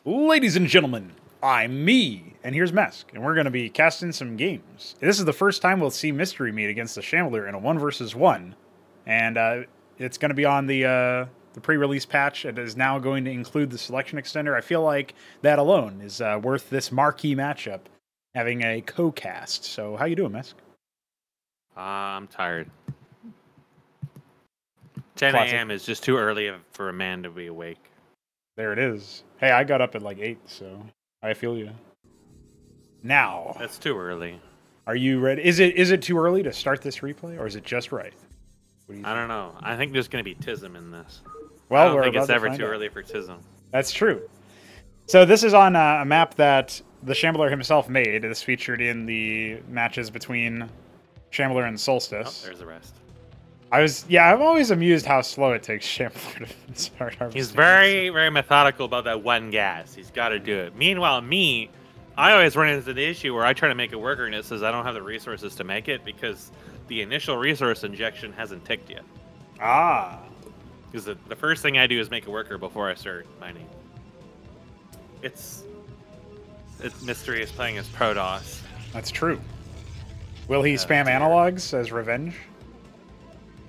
Ladies and gentlemen, I'm me, and here's Mesk, and we're going to be casting some games. This is the first time we'll see Mystery meet against the Shambler in a 1 versus 1, and it's going to be on the pre-release patch. It is now going to include the selection extender. I feel like that alone is worth this marquee matchup, having a co-cast. So how you doing, Mesk? I'm tired. 10 Classic. a.m. is just too early for a man to be awake. There it is. Hey, I got up at like 8, so I feel you. Now, That's too early. are you ready? Is it too early to start this replay, or is it just right? What do you I don't know. I think there's going to be tism in this. Well, I don't we're think about it's to ever find too out. early for tism. That's true. So this is on a map that the Shambler himself made. It's featured in the matches between Shambler and Oh, Solstice. there's the rest. I'm always amused how slow it takes Shambler to start harvesting. He's very, very methodical about that one gas. He's got to do it. Meanwhile, I always run into the issue where I try to make a worker and it says I don't have the resources to make it because the initial resource injection hasn't ticked yet. Ah. Because the first thing I do is make a worker before I start mining. Mystery is playing as Protoss. That's true. Will he spam analogs as revenge?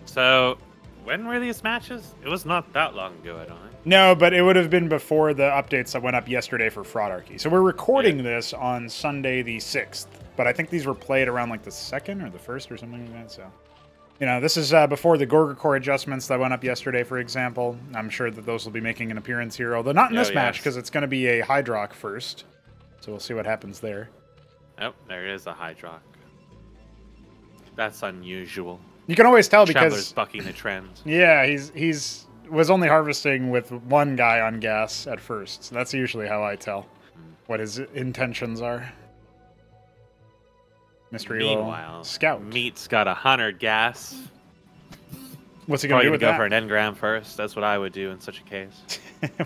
So, when were these matches? It was not that long ago, I don't think. No, but it would have been before the updates that went up yesterday for Fraudarchy. So we're recording this on Sunday the 6th, but I think these were played around like the 2nd or the 1st or something like that, so... You know, this is before the Gorgacore adjustments that went up yesterday, for example. I'm sure that those will be making an appearance here, although not in this match, because it's going to be a Hydrock first. So we'll see what happens there. Oh, there is a Hydrock. That's unusual. You can always tell because... Shambler's bucking the trend. Yeah, he's was only harvesting with one guy on gas at first. So that's usually how I tell what his intentions are. Mystery Meanwhile, scout. Meat's got 100 gas. What's he going to do with go that? for an engram first. That's what I would do in such a case.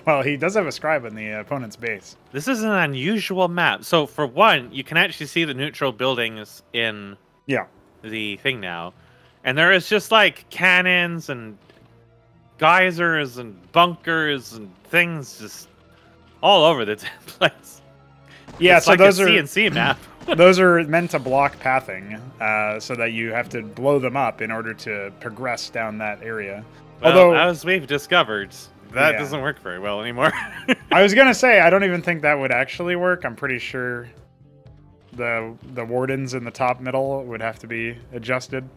Well, he does have a scribe in the opponent's base. This is an unusual map. So, for one, you can actually see the neutral buildings in the thing now. And there is just, like, cannons and geysers and bunkers and things just all over the damn place. Yeah, it's so like those a are CNC map. Those are meant to block pathing, so that you have to blow them up in order to progress down that area. Well, Although, as we've discovered, that doesn't work very well anymore. I was gonna say I don't even think that would actually work. I'm pretty sure the wardens in the top middle would have to be adjusted.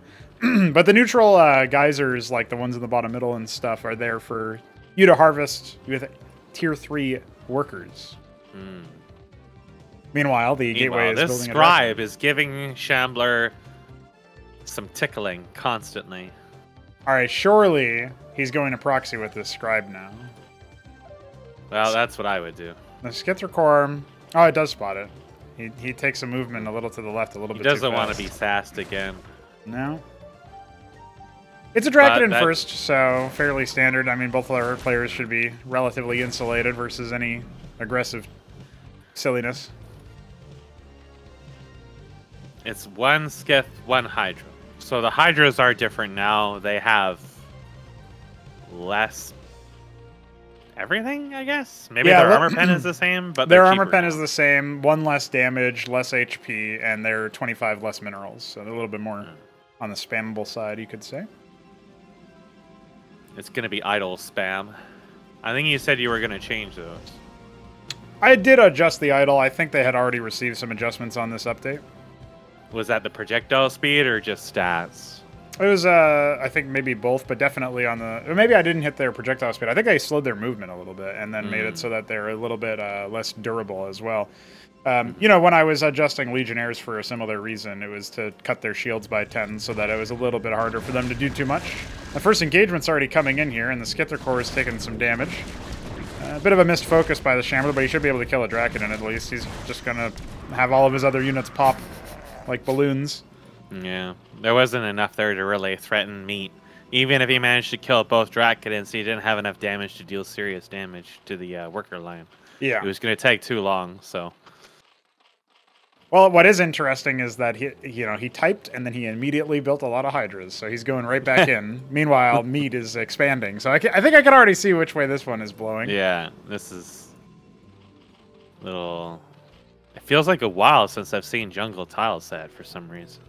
But the neutral geysers, like the ones in the bottom middle and stuff, are there for you to harvest with tier 3 workers. Meanwhile, the gateway is this building scribe is giving Shambler some tickling constantly. All right, surely he's going to proxy with this scribe now. Well, that's what I would do. The Skithracorm. Oh, it does spot it. He takes a movement a little to the left, a little bit too fast. He doesn't want to be sassed again. No. It's a Draken first, so fairly standard. I mean, both of our players should be relatively insulated versus any aggressive silliness. It's one Skith, one Hydra. So the Hydras are different now. They have less everything, I guess. Maybe their armor pen is the same, but their armor pen is the same. 1 less damage, less HP, and they're 25 less minerals. So they're a little bit more on the spammable side, you could say. It's going to be idle spam. I think you said you were going to change those. I did adjust the idle. I think they had already received some adjustments on this update. Was that the projectile speed or just stats? It was, I think maybe both, but definitely on the... Or maybe I didn't hit their projectile speed. I think I slowed their movement a little bit and then made it so that they're a little bit less durable as well. You know, when I was adjusting Legionnaires for a similar reason, it was to cut their shields by 10 so that it was a little bit harder for them to do too much. The first engagement's already coming in here, and the Skithracore is taking some damage. A bit of a missed focus by the Shambler, but he should be able to kill a Draken at least. He's just going to have all of his other units pop like balloons. Yeah, there wasn't enough there to really threaten Meat. Even if he managed to kill both Drakons, he didn't have enough damage to deal serious damage to the worker line. Yeah. It was going to take too long, so... Well, what is interesting is that he typed and then he immediately built a lot of Hydras, so he's going right back in. Meanwhile, Meat is expanding, so I think I can already see which way this one is blowing. Yeah, this is... little... It feels like a while since I've seen jungle tile set for some reason.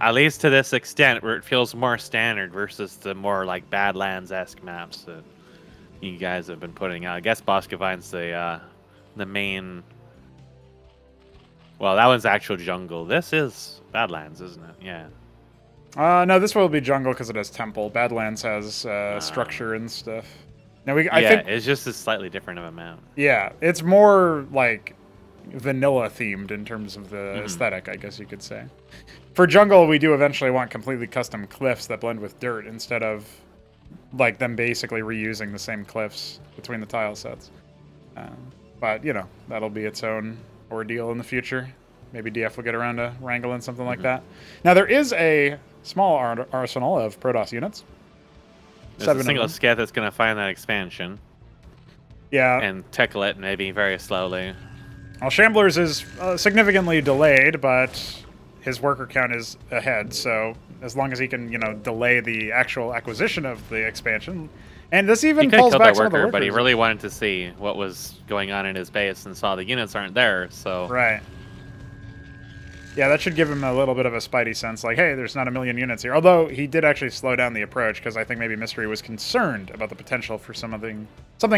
At least to this extent, where it feels more standard versus the more like Badlands-esque maps that you guys have been putting out. I guess Boscovine's the main... Well, that one's actual jungle. This is Badlands, isn't it? Yeah. No, this will be jungle because it has temple. Badlands has structure and stuff. Now I think it's just a slightly different of a map. Yeah, it's more like vanilla themed in terms of the aesthetic, I guess you could say. For jungle, we do eventually want completely custom cliffs that blend with dirt instead of like them basically reusing the same cliffs between the tile sets. But you know, that'll be its own ordeal in the future. Maybe DF will get around to wrangling something like that. Now there is a small arsenal of Protoss units. There's a single sketh that's going to find that expansion. Yeah. And tickle it maybe very slowly. Well, Shambler's is significantly delayed, but his worker count is ahead. So as long as he can, you know, delay the actual acquisition of the expansion, and this even pulls back some of the workers. But he really wanted to see what was going on in his base and saw the units aren't there. So right. Yeah, that should give him a little bit of a spidey sense, like, hey, there's not a million units here. Although he did actually slow down the approach because I think maybe Mystery was concerned about the potential for something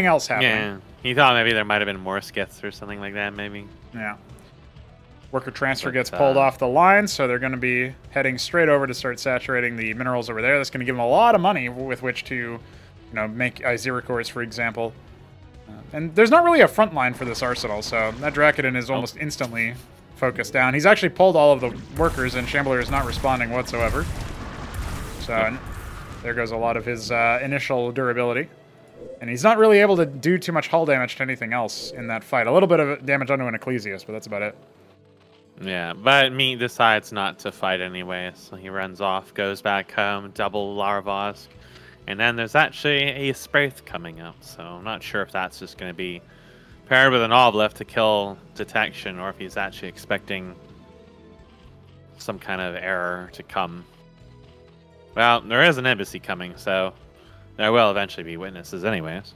else happening. Yeah, he thought maybe there might have been more skiths or something like that, maybe. Yeah. Worker transfer gets pulled off the line, so they're going to be heading straight over to start saturating the minerals over there. That's going to give them a lot of money with which to, you know, make Iziricors, for example. And there's not really a front line for this arsenal, so that Drakadin is almost instantly focused down. He's actually pulled all of the workers, and Shambler is not responding whatsoever. So there goes a lot of his initial durability. And he's not really able to do too much hull damage to anything else in that fight. A little bit of damage onto an Ecclesias, but that's about it. Yeah, but Meat decides not to fight anyway, so he runs off, goes back home, double Larvosk, and then there's actually a Spraith coming up, so I'm not sure if that's just going to be paired with an Obelisk to kill detection, or if he's actually expecting some kind of error to come. Well, there is an embassy coming, so there will eventually be witnesses anyways.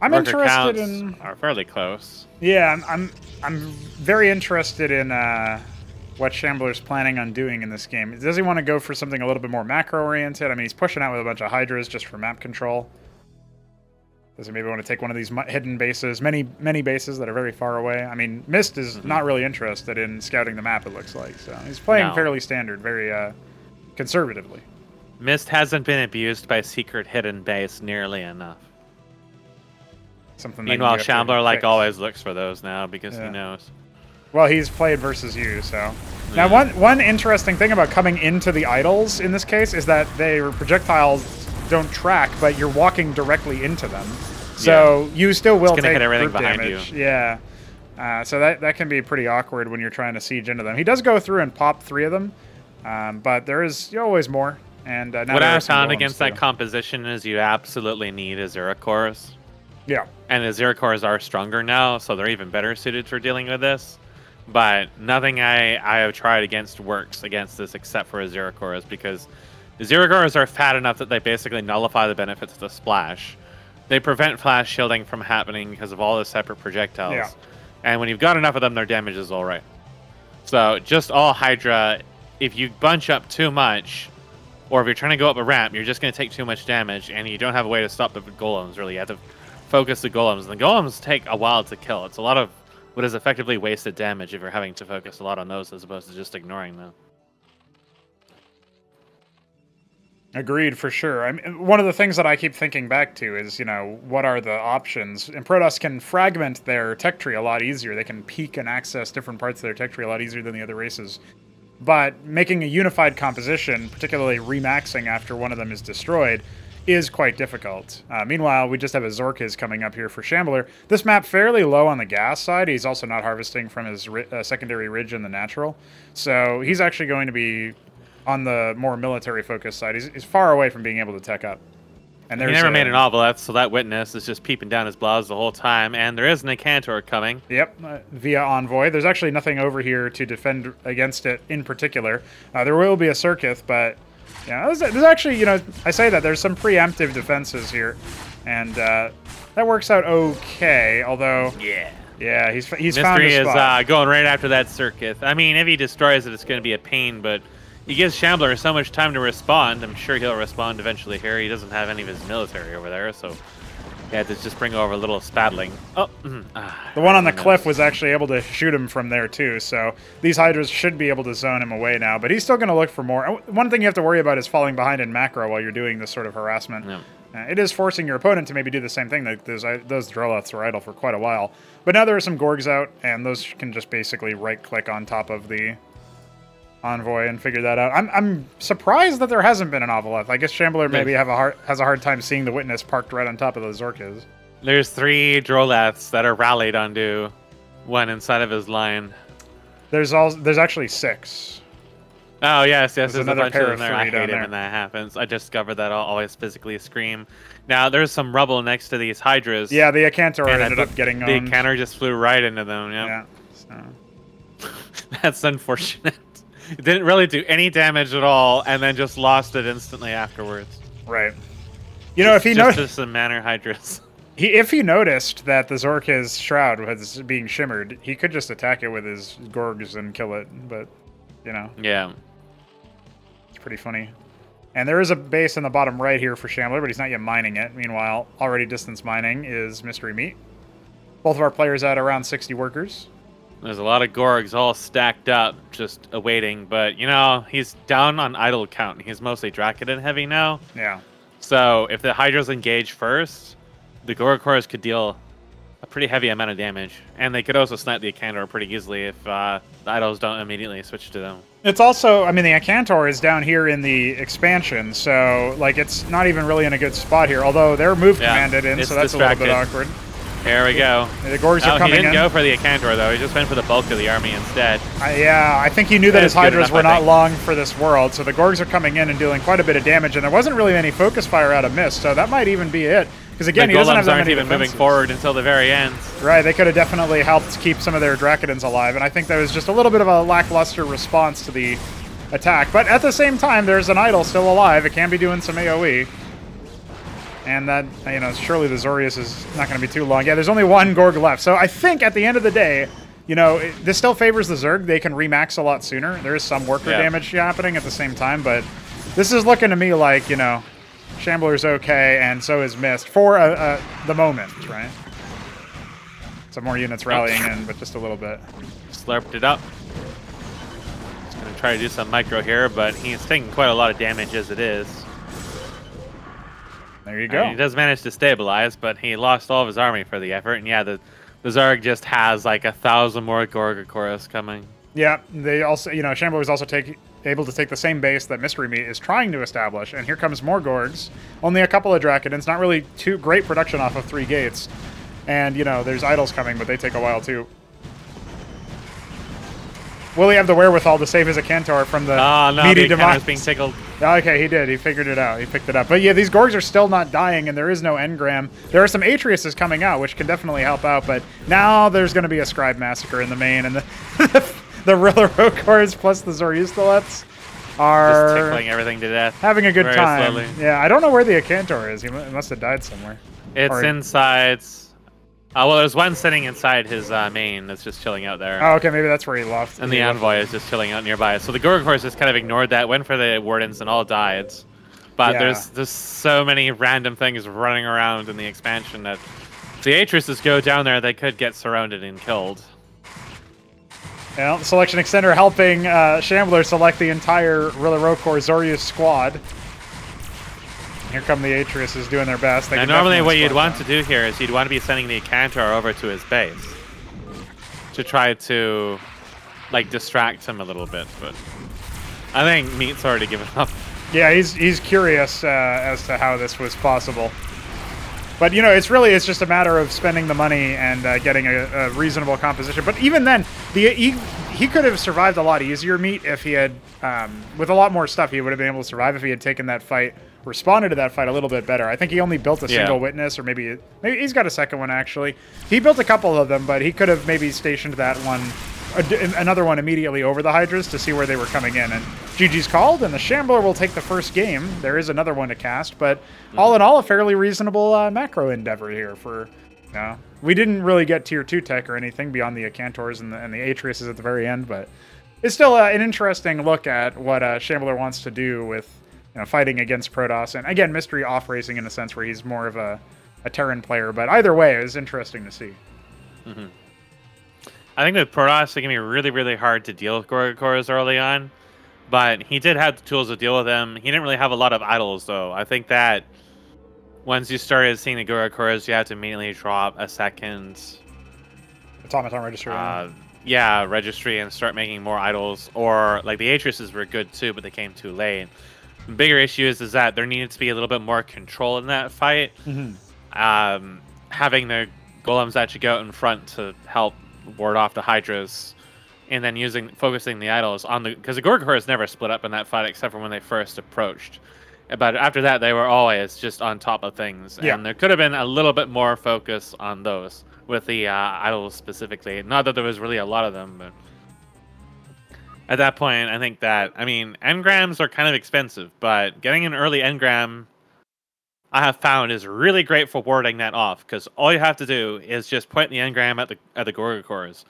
I'm interested in... are fairly close. Yeah, I'm very interested in what Shambler's planning on doing in this game. Does he want to go for something a little bit more macro-oriented? I mean, he's pushing out with a bunch of Hydras just for map control. Does he maybe want to take one of these hidden bases, many bases that are very far away? I mean, Mist is not really interested in scouting the map, it looks like. So he's playing fairly standard, very conservatively. Mist hasn't been abused by secret hidden base nearly enough. Something. Meanwhile, Shambler always looks for those now because he knows. Well, he's played versus you, so. Now, one interesting thing about coming into the idols in this case is that their projectiles don't track, but you're walking directly into them, so you still will take hit everything group behind damage. you. Yeah, so that can be pretty awkward when you're trying to siege into them. He does go through and pop 3 of them, but there is always more. And now what I found against that composition is you absolutely need Aziricors. Yeah. And Aziricors are stronger now, so they're even better suited for dealing with this. But nothing I have tried against works against this except for Aziricors, because Aziricors are fat enough that they basically nullify the benefits of the splash. They prevent flash shielding from happening because of all the separate projectiles. Yeah. And when you've got enough of them, their damage is alright. So just all Hydra, if you bunch up too much, or if you're trying to go up a ramp, you're just going to take too much damage, and you don't have a way to stop the golems, really. You have to focus the golems. And the golems take a while to kill. It's a lot of what is effectively wasted damage if you're having to focus a lot on those as opposed to just ignoring them. Agreed, for sure. I mean, one of the things that I keep thinking back to is, you know, what are the options? And Protoss can fragment their tech tree a lot easier. They can peek and access different parts of their tech tree a lot easier than the other races. But making a unified composition, particularly remaxing after one of them is destroyed, is quite difficult. Meanwhile, we just have a Zorkiz coming up here for Shambler. This map fairly low on the gas side. He's also not harvesting from his secondary ridge in the natural. So he's actually going to be on the more military-focused side. He's far away from being able to tech up. And he never made an obelisk, so that witness is just peeping down his blouse the whole time. And there is an Incantor coming. Yep, via Envoy. There's actually nothing over here to defend against it in particular. There will be a Circuith, but yeah, there's actually, you know, I say that there's some preemptive defenses here, and That works out okay, although... Yeah, he's found a spot. Mystery is going right after that circuit. I mean, if he destroys it, it's going to be a pain, but he gives Shambler so much time to respond. I'm sure he'll respond eventually here. He doesn't have any of his military over there, so he had to just bring over a little spattling. Oh, the one on the cliff was actually able to shoot him from there, too, so these Hydras should be able to zone him away now, but he's still going to look for more. One thing you have to worry about is falling behind in macro while you're doing this sort of harassment. Yeah. It is forcing your opponent to maybe do the same thing. Those Droleths were idle for quite a while. But now there are some Gorgs out, and those can just basically right-click on top of the Envoy and figure that out. I'm surprised that there hasn't been an Ovoleth. I guess Shambler maybe has a hard time seeing the Witness parked right on top of the Zorkas. There's 3 Droleths that are rallied onto one inside of his line. There's actually 6. Oh, yes, there's another a bunch pair of them there. I hate it when that happens. I discovered that I'll always physically scream. Now, there's some rubble next to these Hydras. Yeah, the Acantor ended up getting the Acantor just flew right into them, yeah. So. That's unfortunate. It didn't really do any damage at all, and then just lost it instantly afterwards. Right. You know, if he noticed... Just some Manor Hydras. If he noticed that the Zorka's Shroud was being shimmered, he could just attack it with his Gorgs and kill it, but, you know. Yeah. Pretty funny. And there is a base in the bottom right here for Shambler, but he's not yet mining it. Meanwhile, already distance mining is Mystery Meat. Both of our players at around 60 workers. There's a lot of Gorgs all stacked up, just awaiting. But, you know, he's down on idle count. He's mostly Dracodon heavy now. Yeah. So if the Hydras engage first, the Gorgors could deal a pretty heavy amount of damage. And they could also snipe the Acantor pretty easily if the idols don't immediately switch to them. It's also, I mean, the Acantor is down here in the expansion, so, like, it's not even really in a good spot here, although they're move commanded in, so that's distracted. A little bit awkward. There we go. The Gorgs are coming in. He didn't go for the Acantor, though. He just went for the bulk of the army instead. Yeah, I think he knew that his Hydras were not long for this world, so the Gorgs are coming in and dealing quite a bit of damage, and there wasn't really any focus fire out of Mist, so that might even be it. Because again, he doesn't have that many even moving forward until the very end. Right, they could have definitely helped keep some of their Dracodons alive, and I think that was just a little bit of a lackluster response to the attack. But at the same time, there's an idol still alive. It can be doing some AoE. And that, you know, surely the Zorius is not going to be too long. Yeah, there's only one Gorg left. So I think at the end of the day, you know, this still favors the Zerg. They can remax a lot sooner. There is some worker damage happening at the same time, but this is looking to me like, you know, Shambler's okay, and so is Mist for the moment, right? Some more units rallying in, but just a little bit. Slurped it up. He's going to try to do some micro here, but he's taking quite a lot of damage as it is. There you go. He does manage to stabilize, but he lost all of his army for the effort. And yeah, the Zerg just has like 1,000 more Gorgochorus coming. Yeah, they also, you know, Shambler was also able to take the same base that Mystery Meat is trying to establish. And here comes more Gorgs. Only a couple of Dracodons, not really too great production off of 3 gates. And, you know, there's idols coming, but they take a while too. Will he have the wherewithal to save his Acantor from the meaty demise? Being tickled. Okay, he did. He figured it out. He picked it up. But yeah, these Gorgs are still not dying, and there is no engram. There are some Atreus's coming out, which can definitely help out, but now there's going to be a Scribe Massacre in the main, and the Rillarocors plus the Zoriustalets are just tickling everything to death. Having a good time. Slowly. Yeah, I don't know where the Acantor is. He must have died somewhere. It's inside. Well, there's one sitting inside his main that's just chilling out there. Oh, okay, maybe that's where he lost. And the Envoy is just chilling out nearby. So the Gorgochorus just kind of ignored that, went for the Wardens, and all died. But there's so many random things running around in the expansion that if the Atreus's go down there, they could get surrounded and killed. Well, Selection Extender helping Shambler select the entire Rillarocor Zorius squad. Here come the Atreus doing their best. Now, normally what you'd want to do here is you'd want to be sending the Acantor over to his base to try to, like, distract him a little bit, but I think Meat's already given up. Yeah, he's curious as to how this was possible. But, you know, it's just a matter of spending the money and getting a reasonable composition. But even then, he could have survived a lot easier, Meat, if he had, with a lot more stuff, he would have been able to survive if he had taken that fight, responded to that fight a little bit better. I think he only built a single witness, or maybe he's got a second one, actually. He built a couple of them, but he could have maybe stationed that one another one immediately over the Hydras to see where they were coming in. And GG's called, and the Shambler will take the first game. There is another one to cast, but all in all, a fairly reasonable macro endeavor here for... we didn't really get tier 2 tech or anything beyond the Cantors and the Atriuses at the very end, but it's still an interesting look at what Shambler wants to do with fighting against Protoss. And again, Mystery off-racing in a sense where he's more of a Terran player, but either way, it was interesting to see. I think with Protoss, it can be really, really hard to deal with Gorgacores early on, but he did have the tools to deal with them. He didn't really have a lot of idols, though. I think that once you started seeing the Gorgacores, you had to immediately drop a second Automaton Registry. Yeah, registry and start making more idols. Or, like, the Atriuses were good, too, but they came too late. The bigger issue is that there needed to be a little bit more control in that fight. Having the golems actually go out in front to help ward off the Hydras, and then focusing the idols on because the Gorgacores never split up in that fight except for when they first approached. But after that, they were always just on top of things, and there could have been a little bit more focus on those with the idols specifically. Not that there was really a lot of them, but at that point, I think that, I mean, engrams are kind of expensive, but getting an early engram, I have found, is really great for warding that off, because all you have to do is just point the engram at the Gorgacores.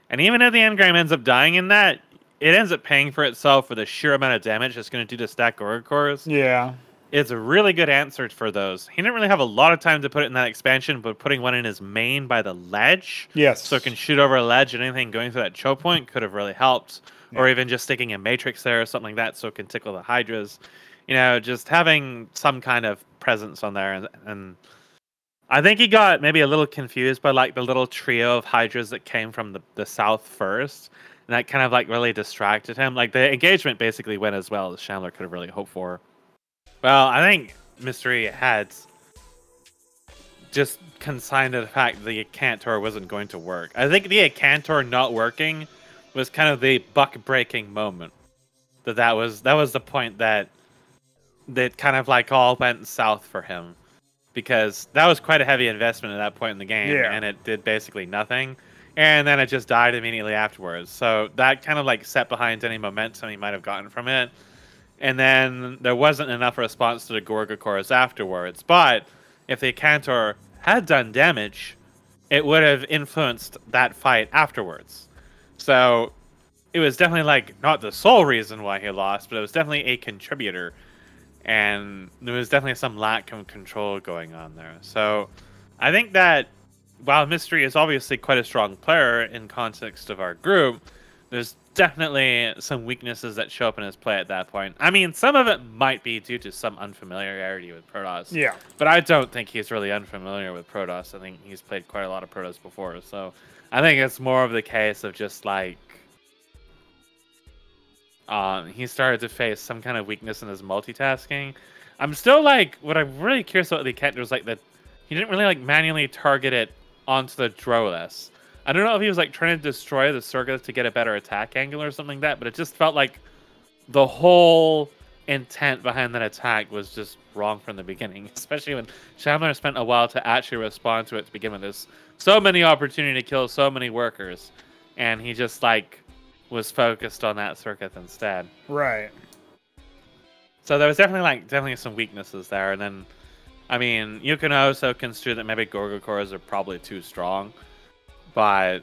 And even if the engram ends up dying in that, it ends up paying for itself for the sheer amount of damage it's going to do to stack Gorgacores. Yeah. It's a really good answer for those. He didn't really have a lot of time to put it in that expansion, but putting one in his main by the ledge, so it can shoot over a ledge, and anything going through that choke point could have really helped. Or even just sticking a Matrix there or something like that so it can tickle the Hydras. Just having some kind of presence on there. And I think he got maybe a little confused by like the little trio of Hydras that came from the south first. And that kind of like really distracted him. Like the engagement basically went as well as Shambler could have really hoped for. Well, I think Mystery had just consigned to the fact that the Cantor wasn't going to work. I think the Cantor not working was kind of the buck-breaking moment. That was the point that kind of like all went south for him, because that was quite a heavy investment at that point in the game, and it did basically nothing, and then it just died immediately afterwards. So that kind of like set behind any momentum he might have gotten from it, and then there wasn't enough response to the Gorgacores afterwards. But if the Cantor had done damage, it would have influenced that fight afterwards. So it was definitely like not the sole reason why he lost, but it was definitely a contributor. And there was definitely some lack of control going on there. So I think that while Mystery is obviously quite a strong player in context of our group, there's definitely some weaknesses that show up in his play at that point. I mean, some of it might be due to some unfamiliarity with Protoss. Yeah. But I don't think he's really unfamiliar with Protoss. I think he's played quite a lot of Protoss before. So I think it's more of the case of just like he started to face some kind of weakness in his multitasking. I'm still like, what I'm really curious about the Kent was like that he didn't really like manually target it onto the Droles. I don't know if he was like trying to destroy the circuit to get a better attack angle or something like that, but it just felt like the whole intent behind that attack was just wrong from the beginning, especially when Shambler spent a while to actually respond to it to begin with. There's so many opportunity to kill so many workers, and he just like was focused on that circuit instead. Right. So there was definitely some weaknesses there, and then I mean, you can also construe that maybe Gorgacores are probably too strong, but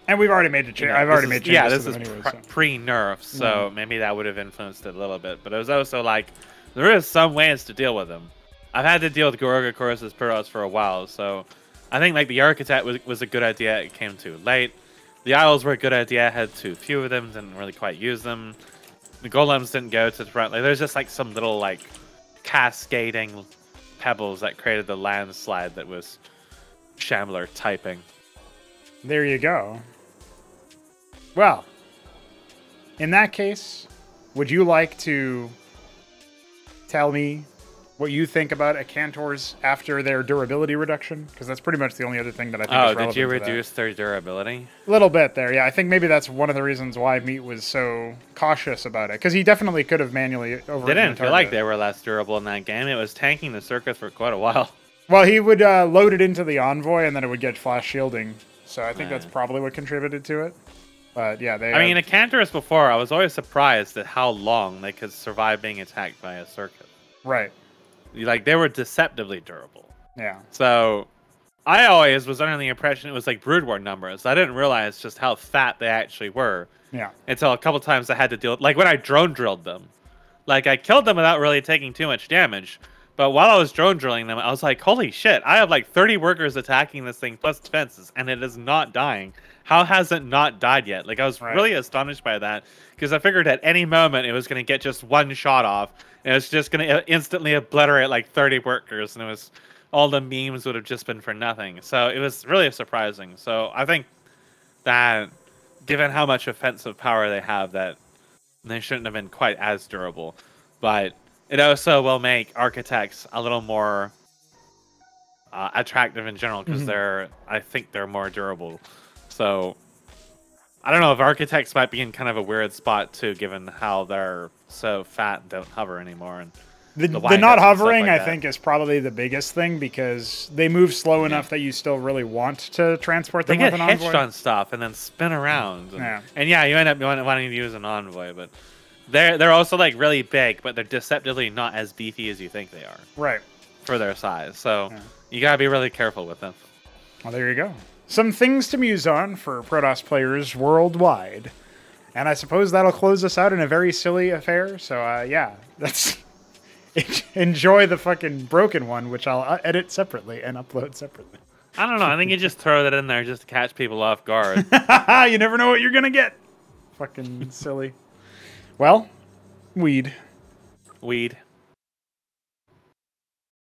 and we've already made the change. I've already made changes. Yeah, this is anyway, pre-nerf, so maybe that would have influenced it a little bit. But it was also like there is some ways to deal with them. I've had to deal with Gorgacores as Protoss for a while, so I think like the Architect was a good idea. It came too late. The Isles were a good idea. I had too few of them. Didn't really quite use them. The Golems didn't go to the front. Like there's just like some little like cascading pebbles that created the landslide that was Shambler typing. There you go. Well, in that case, would you like to tell me what you think about a Cantors after their durability reduction? Because that's pretty much the only other thing that I think is relevant. Oh, did you reduce their durability? A little bit there, yeah. I think maybe that's one of the reasons why Meat was so cautious about it. Because he definitely could have manually overwritten They didn't feel like they were less durable in that game. It was tanking the circuit for quite a while. Well, he would load it into the Envoy, and then it would get flash shielding. So I think that's probably what contributed to it. But yeah, I mean, Acanthurus before, I was always surprised at how long they could survive being attacked by a circuit. Right. Like, they were deceptively durable. Yeah. So, I always was under the impression it was like Brood War numbers. I didn't realize just how fat they actually were. Yeah. Until a couple times I had to deal with, like when I drone drilled them. Like, I killed them without really taking too much damage. But while I was drone drilling them, I was like, holy shit, I have like 30 workers attacking this thing plus defenses, and it is not dying. How has it not died yet? Like, I was really astonished by that, because I figured at any moment it was going to get just one shot off, and it was just going to instantly obliterate like 30 workers, and it was all the memes would have just been for nothing. So it was really surprising. So I think that, given how much offensive power they have, that they shouldn't have been quite as durable. But it also will make architects a little more attractive in general, because I think they're more durable. So I don't know if architects might be in kind of a weird spot too, given how they're so fat and don't hover anymore. And the not hovering, like I think, is probably the biggest thing, because they move slow enough that you still really want to transport them with an envoy. They get hitched on stuff and then spin around. And yeah, you end up wanting to use an envoy, but they're also like really big, but they're deceptively not as beefy as you think they are. Right. For their size. So you gotta be really careful with them. Well, there you go. Some things to muse on for Protoss players worldwide. And I suppose that'll close us out in a very silly affair. So yeah, that's... Enjoy the fucking broken one, which I'll edit separately and upload separately. I don't know. I think you just throw that in there just to catch people off guard. You never know what you're going to get. Fucking silly. Well, weed. Weed.